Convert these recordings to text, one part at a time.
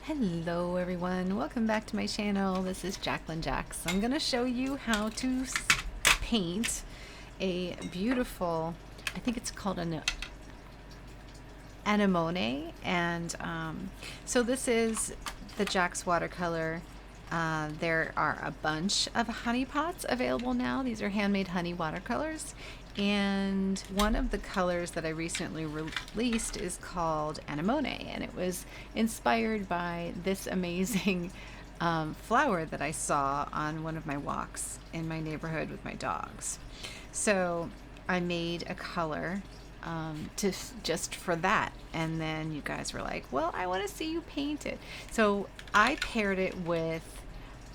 Hello everyone, welcome back to my channel. This is Jacqueline Jax. I'm going to show you how to paint a beautiful, I think it's called an anemone, and so this is the Jax watercolor. There are a bunch of honey pots available now. These are handmade honey watercolors, and one of the colors that I recently released is called Anemone, and it was inspired by this amazing flower that I saw on one of my walks in my neighborhood with my dogs. So I made a color just for that, and then you guys were like, well, I want to see you paint it. So I paired it with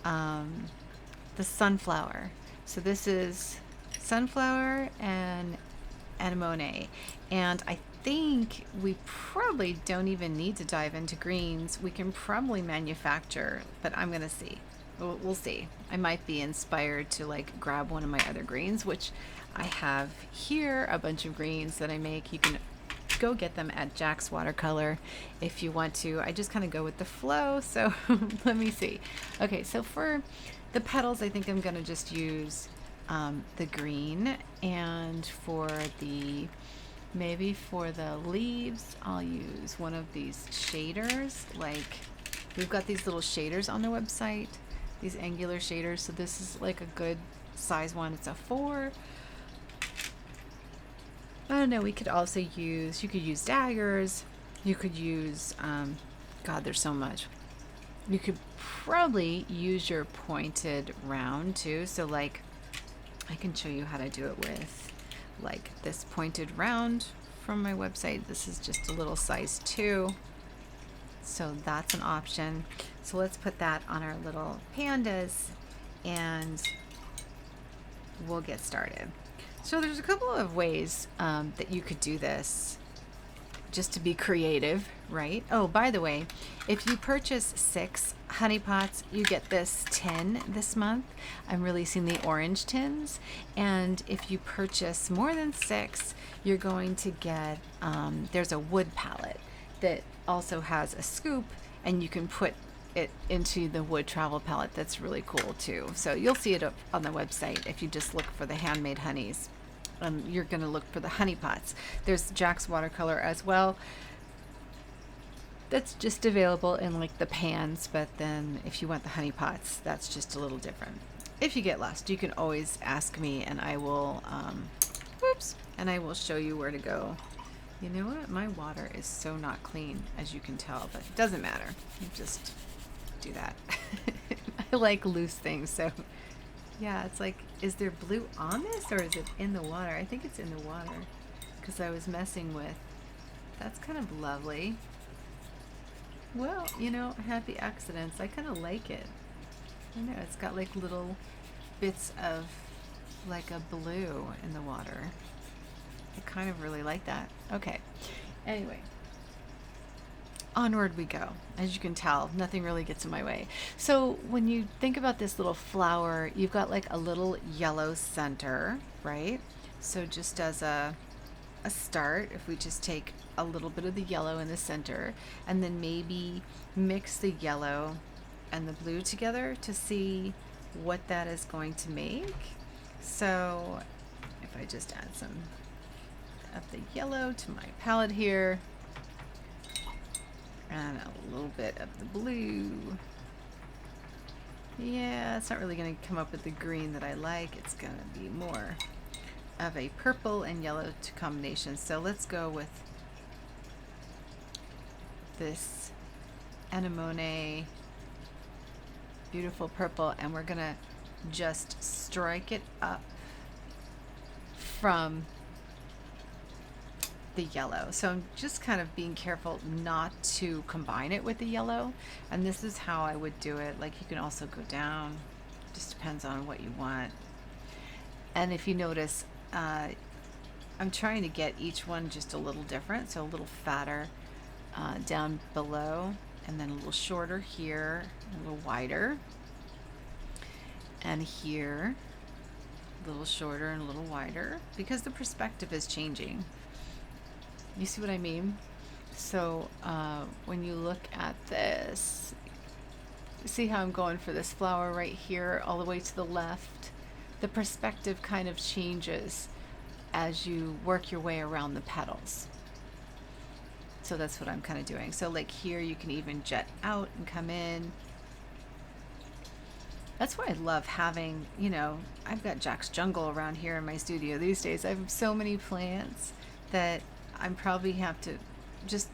the sunflower. So this is sunflower and anemone, and I think we probably don't even need to dive into greens. We can probably manufacture, but I'm gonna see. We'll see. I might be inspired to like grab one of my other greens, which I have here, a bunch of greens that I make. You can go get them at Jax Watercolor if you want to. I just kind of go with the flow, so let me see. Okay, so for the petals, I think I'm gonna just use the green, and for the for the leaves, I'll use one of these shaders. Like, we've got these little shaders on the website, these angular shaders. So this is like a good size one. It's a 4. I don't know. We could also use, you could use daggers. You could use, God, there's so much. You could probably use your pointed round too. So like, I can show you how to do it with like this pointed round from my website. This is just a little size 2. So that's an option. So let's put that on our little pandas and we'll get started. So there's a couple of ways that you could do this just to be creative, right? Oh, by the way, if you purchase 6 honey pots, you get this tin this month. I'm releasing the orange tins. And if you purchase more than 6, you're going to get, there's a wood palette that also has a scoop, and you can put it into the wood travel palette. That's really cool too. So you'll see it up on the website if you just look for the handmade honeys. You're going to look for the honey pots. There's Jax watercolor as well. That's just available in like the pans, but then if you want the honey pots, that's just a little different. If you get lost, you can always ask me, and I will, and I will show you where to go. You know what? My water is so not clean, as you can tell, but it doesn't matter. You just do that. I like loose things, so yeah, it's like, is there blue on this, or is it in the water? I think it's in the water, because I was messing with, that's kind of lovely. Well, you know, happy accidents. I kind of like it. I know, it's got like little bits of like a blue in the water. I kind of really like that. Okay, anyway. Onward we go. As you can tell, nothing really gets in my way. So when you think about this little flower, you've got like a little yellow center, right? So just as a start, if we just take a little bit of the yellow in the center, and then maybe mix the yellow and the blue together to see what that is going to make. So if I just add some of the yellow to my palette here, and a little bit of the blue. Yeah, it's not really going to come up with the green that I like. It's going to be more of a purple and yellow combination. So let's go with this anemone, beautiful purple, and we're going to just strike it up from the yellow. So I'm just kind of being careful not to combine it with the yellow, and this is how I would do it. Like, you can also go down, just depends on what you want. And if you notice, I'm trying to get each one just a little different, so a little fatter down below, and then a little shorter here, a little wider, and here a little shorter and a little wider, because the perspective is changing. You see what I mean? So when you look at this, see how I'm going for this flower right here all the way to the left? The perspective kind of changes as you work your way around the petals. So that's what I'm kind of doing. So like here you can even jet out and come in. That's why I love having, you know, I've got Jack's Jungle around here in my studio these days. I have so many plants that I'm probably have to just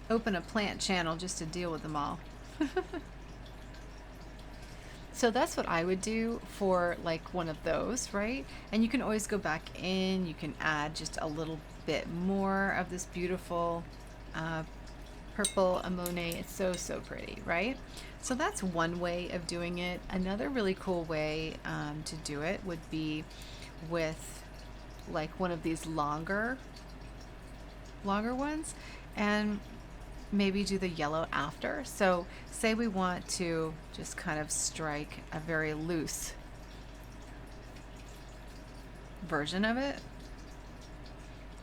open a plant channel just to deal with them all. So that's what I would do for like one of those, right? And you can always go back in, you can add just a little bit more of this beautiful purple Anemone. It's so, so pretty, right? So that's one way of doing it. Another really cool way to do it would be with like one of these longer ones, and maybe do the yellow after. So say we want to just kind of strike a very loose version of it.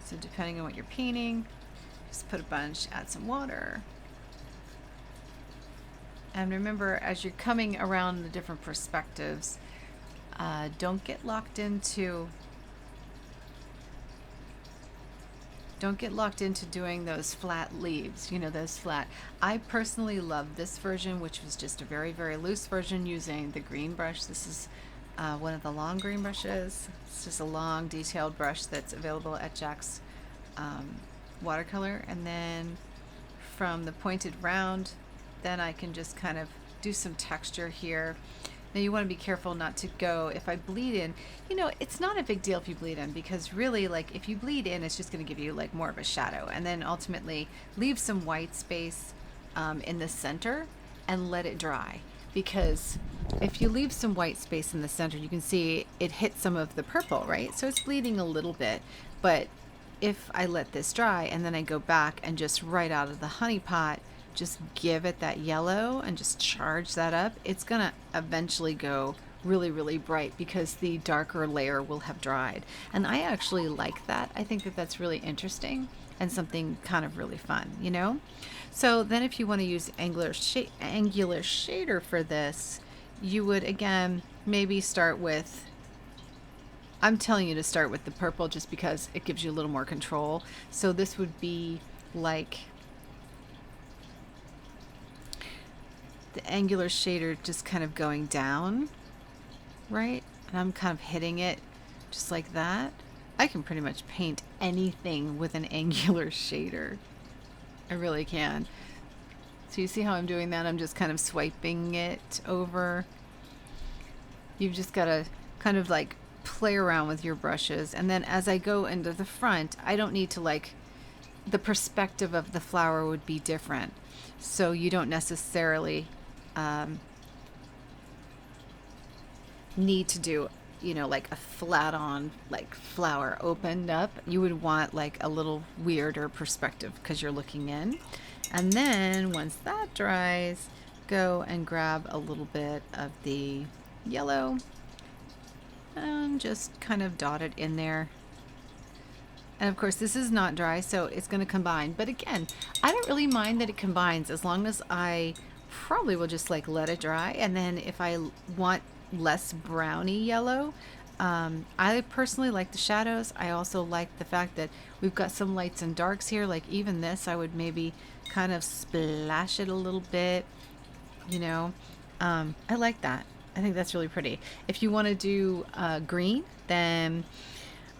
So depending on what you're painting, just put a bunch, add some water. And remember, as you're coming around the different perspectives, don't get locked into doing those flat leaves, you know, those flat. I personally love this version, which was just a very, very loose version using the green brush. This is one of the long green brushes. It's just a long detailed brush that's available at Jack's Watercolor. And then from the pointed round, then I can just kind of do some texture here. Now you want to be careful not to go, if I bleed in, you know, it's not a big deal if you bleed in, because really, like, if you bleed in, it's just going to give you like more of a shadow. And then ultimately leave some white space in the center and let it dry. Because if you leave some white space in the center, you can see it hit some of the purple, right? So it's bleeding a little bit. But if I let this dry and then I go back and just right out of the honey pot, just give it that yellow and just charge that up, it's gonna eventually go really, really bright because the darker layer will have dried. And I actually like that. I think that that's really interesting and something kind of really fun, you know? So then if you want to use angular shader for this, you would again maybe start with, I'm telling you to start with the purple just because it gives you a little more control. So this would be like the angular shader just kind of going down, right? And I'm kind of hitting it just like that. I can pretty much paint anything with an angular shader. I really can. So you see how I'm doing that? I'm just kind of swiping it over. You've just got to kind of like play around with your brushes. And then as I go into the front, I don't need to like, the perspective of the flower would be different. So you don't necessarily need to do, you know, like a flat on like flower opened up. You would want like a little weirder perspective because you're looking in. And then once that dries, go and grab a little bit of the yellow and just kind of dot it in there. And of course this is not dry, so it's going to combine. But again, I don't really mind that it combines as long as I probably will just like let it dry. And then if I want less browny yellow, I personally like the shadows. I also like the fact that we've got some lights and darks here. Like even this, I would maybe kind of splash it a little bit, you know. I like that. I think that's really pretty. If you want to do green, then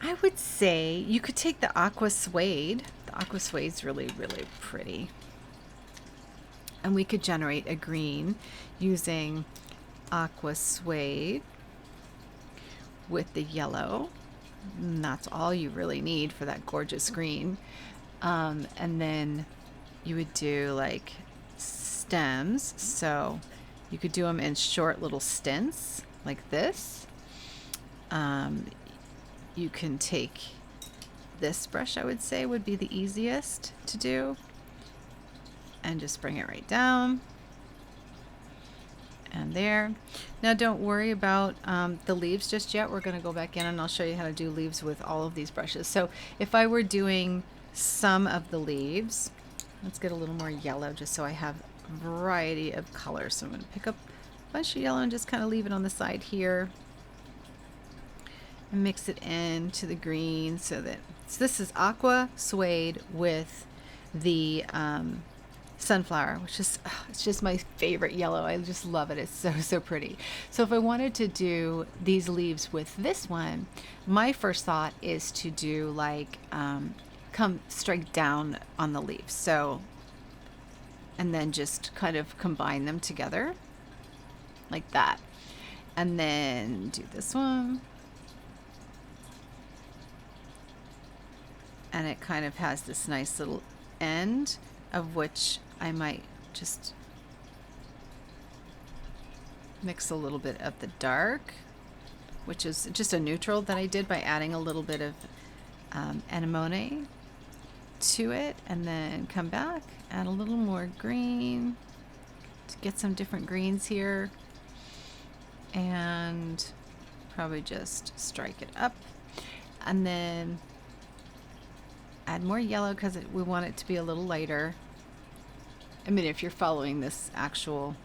I would say you could take the aqua suede. The aqua suede is really, really pretty. And we could generate a green using aqua suede with the yellow. And that's all you really need for that gorgeous green. And then you would do like stems. So you could do them in short little stints like this. You can take this brush, I would say would be the easiest to do, and just bring it right down and there. Now don't worry about the leaves just yet. We're going to go back in and I'll show you how to do leaves with all of these brushes. So if I were doing some of the leaves, Let's get a little more yellow just so I have a variety of colors. So I'm going to pick up a bunch of yellow and just kind of leave it on the side here and mix it into the green so that this is aqua suede with the sunflower, which is it's just my favorite yellow. I just love it. It's so pretty. So if I wanted to do these leaves with this one, my first thought is to do like come strike down on the leaves, so, and then just kind of combine them together like that, and then do this one, and it kind of has this nice little end of which I might just mix a little bit of the dark, which is just a neutral that I did by adding a little bit of anemone to it, and then come back, add a little more green to get some different greens here, and probably just strike it up, and then add more yellow because we want it to be a little lighter. I mean, if you're following this actual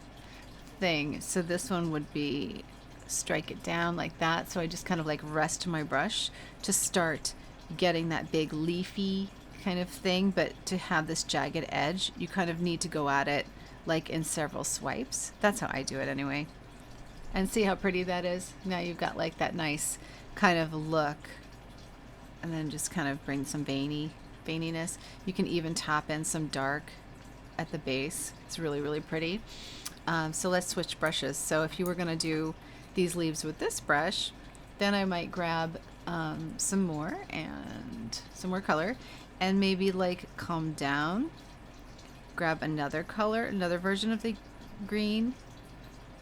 thing, so this one would be strike it down like that. So I just kind of like rest my brush to start getting that big leafy kind of thing, but to have this jagged edge, you kind of need to go at it like in several swipes. That's how I do it anyway. And see how pretty that is? Now you've got like that nice kind of look, and then just kind of bring some veininess. You can even top in some dark at the base. It's really pretty. So let's switch brushes. So if you were going to do these leaves with this brush, then I might grab some more color, and maybe like calm down, grab another color, another version of the green,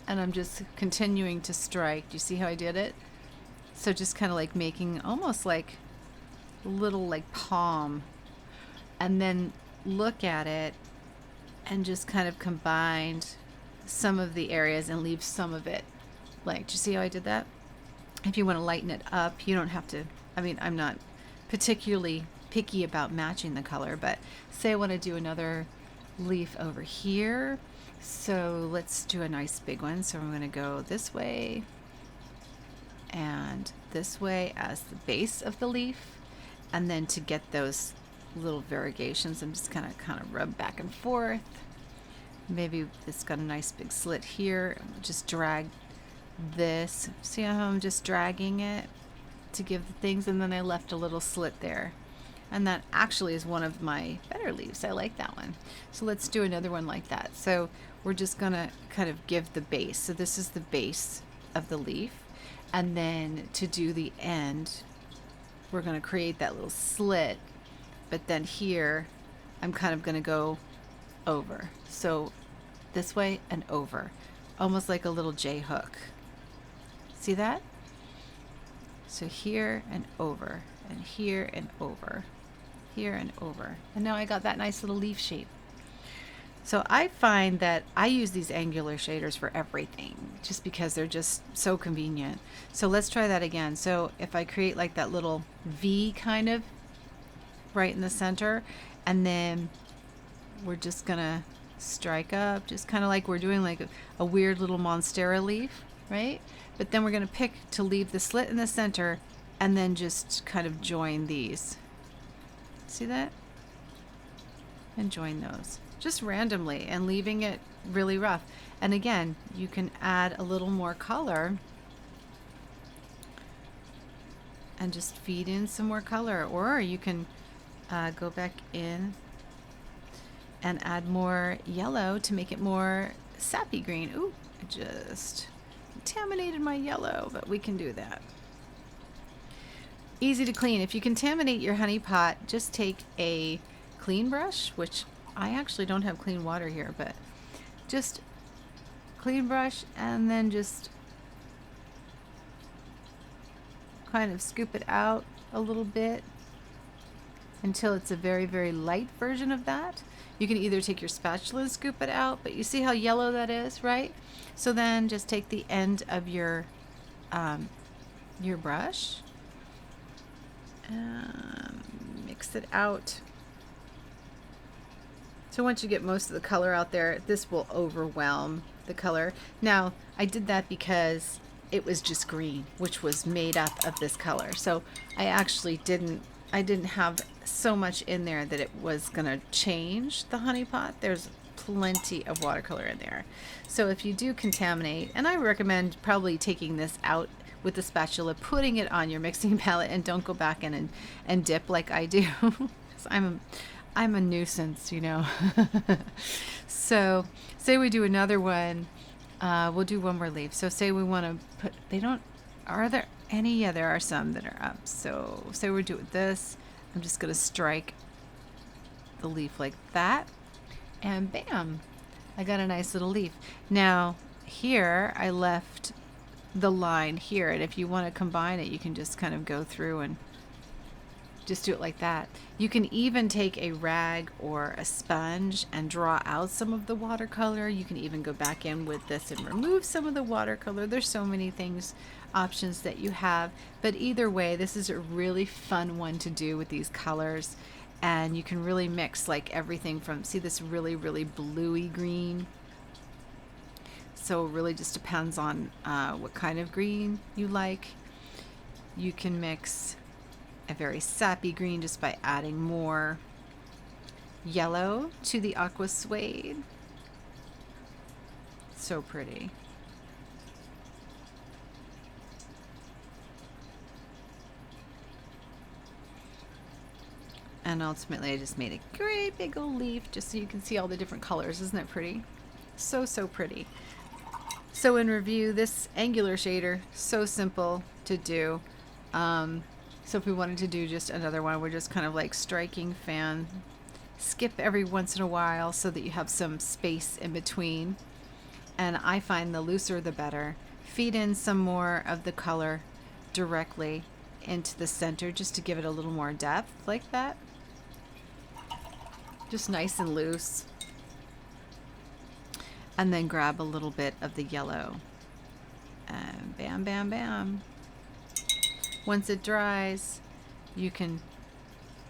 and I'm just continuing to strike. Do you see how I did it? So just kind of like making almost like a little like palm, and then look at it and just kind of combined some of the areas and leave some of it. Like, do you see how I did that? If you want to lighten it up, you don't have to. I mean, I'm not particularly picky about matching the color, but say I want to do another leaf over here. So let's do a nice big one. So I'm going to go this way and this way as the base of the leaf. And then to get those little variegations, I'm just kind of rub back and forth. Maybe it's got a nice big slit here. Just drag this. See how I'm just dragging it to give the things, and then I left a little slit there. And that actually is one of my better leaves. I like that one. So let's do another one like that. So we're just gonna kind of give the base. So this is the base of the leaf. And then to do the end, we're gonna create that little slit. But then here, I'm kind of gonna go over. So this way and over, almost like a little J hook. See that? So here and over, and here and over, here and over. And now I got that nice little leaf shape. So I find that I use these angular shaders for everything, just because they're just so convenient. So let's try that again. So if I create like that little V kind of right in the center, and then we're just gonna strike up, just kind of like we're doing like a weird little monstera leaf, right? But then we're gonna pick to leave the slit in the center, and then just kind of join these. See that? And join those just randomly and leaving it really rough. And again, you can add a little more color and just feed in some more color, or you can go back in and add more yellow to make it more sappy green. Ooh, I just contaminated my yellow, but we can do that. Easy to clean. If you contaminate your honey pot, just take a clean brush, which I actually don't have clean water here, but just clean brush, and then just kind of scoop it out a little bit until it's a very light version of that. You can either take your spatula and scoop it out, but you see how yellow that is, right? So then just take the end of your brush and mix it out So once you get most of the color out there, this will overwhelm the color. Now, I did that because it was just green, which was made up of this color. So I actually I didn't have so much in there that it was gonna change the honey pot. There's plenty of watercolor in there. So if you do contaminate, and I recommend probably taking this out with the spatula, putting it on your mixing palette, and don't go back in and dip like I do. 'Cause I'm a nuisance, you know. So say we do another one, we'll do one more leaf. So say we want to put, are there any? Yeah, there are some that are up. So say we do this, I'm just going to strike the leaf like that, and bam, I got a nice little leaf. Now here I left the line here, and if you want to combine it, you can just kind of go through and just do it like that. You can even take a rag or a sponge and draw out some of the watercolor. You can even go back in with this and remove some of the watercolor. There's so many things, options that you have. But either way, this is a really fun one to do with these colors. And you can really mix like everything from, see this really, really bluey green. So it really just depends on what kind of green you like. You can mix a very sappy green just by adding more yellow to the aqua suede. So pretty. And ultimately I just made a great big old leaf just so you can see all the different colors. Isn't it pretty? So, so pretty. So in review, this angular shader, so simple to do. So if we wanted to do just another one, we're just kind of like striking fan, skip every once in a while so that you have some space in between. And I find the looser the better. Feed in some more of the color directly into the center just to give it a little more depth like that. Just nice and loose. And then grab a little bit of the yellow. And bam, bam, bam. Once it dries, you can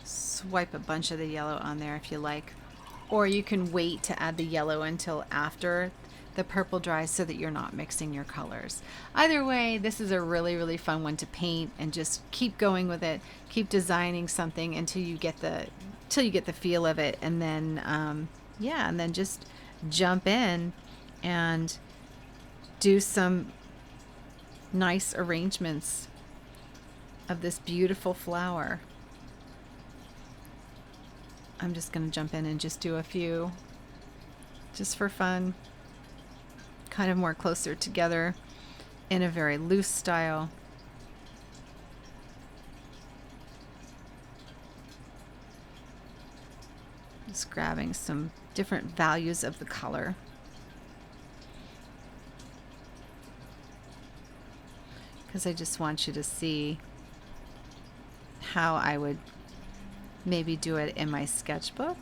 swipe a bunch of the yellow on there if you like. Or you can wait to add the yellow until after the purple dries so that you're not mixing your colors. Either way, this is a really, really fun one to paint, and just keep going with it. Keep designing something until you get the feel of it, and then yeah, and then just jump in and do some nice arrangements of this beautiful flower. I'm just going to jump in and just do a few just for fun, kind of more closer together in a very loose style. Just grabbing some different values of the color. Because I just want you to see how I would maybe do it in my sketchbook.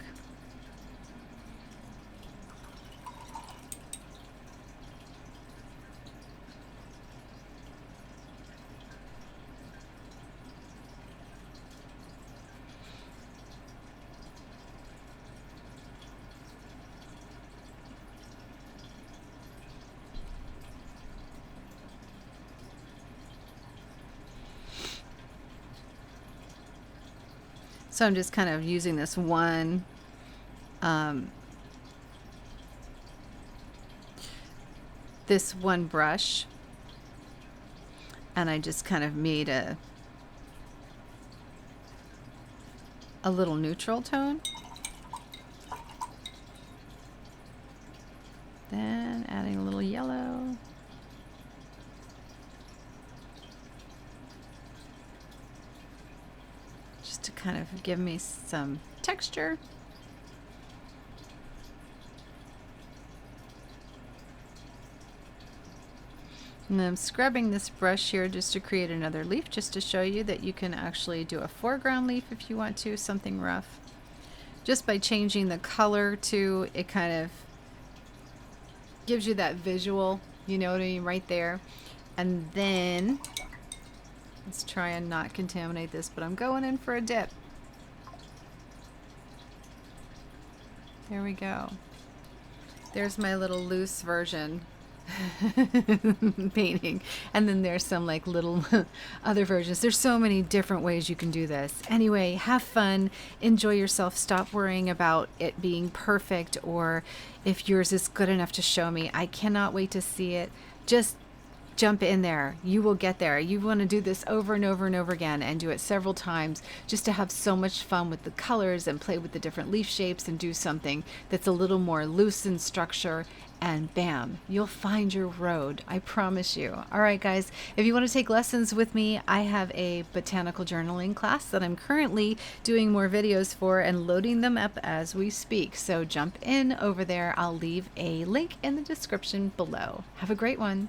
So I'm just kind of using this one brush, and I just kind of made a little neutral tone. Then adding a little yellow. Just to kind of give me some texture. And I'm scrubbing this brush here just to create another leaf, just to show you that you can actually do a foreground leaf if you want to, something rough. Just by changing the color to, it kind of gives you that visual, you know what I mean, right there. And then let's try and not contaminate this, but I'm going in for a dip. There we go. There's my little loose version painting. And then there's some like little other versions. There's so many different ways you can do this. Anyway, have fun, enjoy yourself, stop worrying about it being perfect or if yours is good enough to show me. I cannot wait to see it. Just jump in there. You will get there. You want to do this over and over and over again and do it several times just to have so much fun with the colors and play with the different leaf shapes and do something that's a little more loose in structure, and bam, you'll find your road. I promise you. All right, guys, if you want to take lessons with me, I have a botanical journaling class that I'm currently doing more videos for and loading them up as we speak. So jump in over there. I'll leave a link in the description below. Have a great one.